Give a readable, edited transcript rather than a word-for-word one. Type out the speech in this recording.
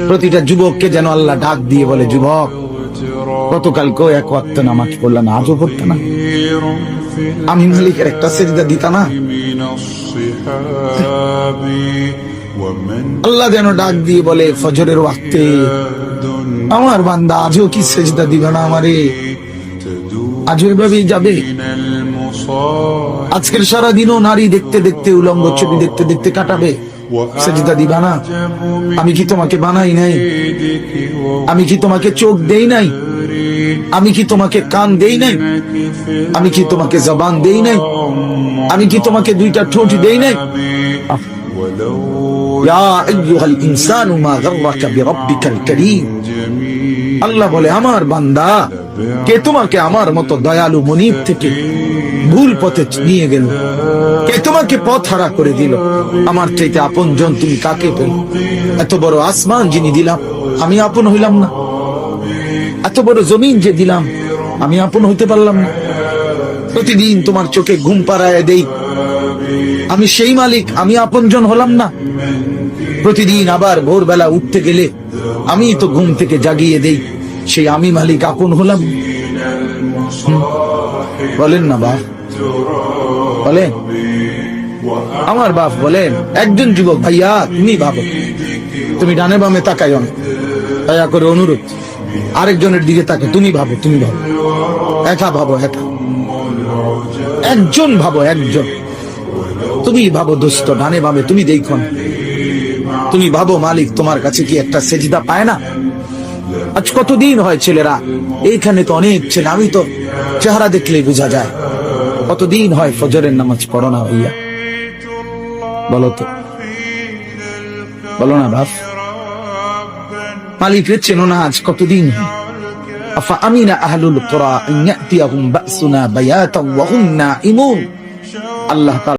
প্রতিটা যুবককে যেন আল্লাহ ডাক দিয়ে বলে, যুবক গতকালকেও এক ওয়াক্ত নামাজ পড়লা না, আজও পড়তে না, আমি মালিকের একটা সেজদা দিতা না? আল্লাহ যেন ডাক দিয়ে বলে ফজরের ওয়াক্তে, আমার বান্দা আজও কি সেজদা দিবে না আমারে? আজও এভাবেই যাবে? আজকের সারাদিনও নারী দেখতে দেখতে, উলঙ্গ ছবি দেখতে দেখতে কাটাবে, সেজদা দিবা না? আমি কি তোমাকে বানাই নাই? আমি কি তোমাকে চোখ দেই নাই? আমি কি তোমাকে কান দেই নাই? আমি কি তোমাকে জবান দেই নাই? আমি কি তোমাকে দুইটা ঠোঁট দেই নাই? ইয়া আইয়ুহাল ইনসানু মা গাররাকা বিরাব্বিকাল কারীম। আল্লাহ বলে, আমার বান্দা, কে তোমাকে আমার মতো দয়ালু মনিব থেকে ভুল পথে নিয়ে গেল? কে তোমাকে পথ হারা করে দিল? আমার চাইতে আপন জন তুমি কাকে পেল? এত বড় আসমান যিনি দিলাম, আমি আপন হইলাম না? এত বড় জমিন যে দিলাম, আমি আপন হইতে পারলাম না? প্রতিদিন তোমার চোখে ঘুম পাড়ায় দেই, আমি সেই মালিক, আমি আপন জন হলাম না? প্রতিদিন আবার ভোরবেলা উঠতে গেলে আমি তো ঘুম থেকে জাগিয়ে দেই, সেই আমি মালিক আপন হলাম? বলেন না বাপ, বলেন। আমার বাপ বলেন, একজন যুবক, ভাইয়া তুমি ভাবো, তুমি ডানে বামে তাকাইও না, দয়া করে অনুরোধ, আরেকজনের দিকে তাকে, তুমি ভাবো, তুমি ভাবো, একা ভাবো, একা, একজন ভাবো, একজন। তুমি ভাবো দোস্ত, ডানে বামে তুমি দেখো না, তুমি ভাবো মালিক তোমার কাছে কি একটা সেজদা পায় না? আজ কতদিন হয় ছেলেরা এইখানে, তো অনেক ছেলে, আমি তো চেহারা দেখলেই বোঝা যায়, কতদিন হয় ফজরের নামাজ পড়ো না ভাইয়া? বলো তো, বলো না বাপ। মালিকের চেনো না আজ কতদিন? আফা আমিনা আহলুল কুরা আন ইয়াতিয়াহুম বাসুনা বায়াতাও ওয়া হুম নাঈমুন। আল্লাহ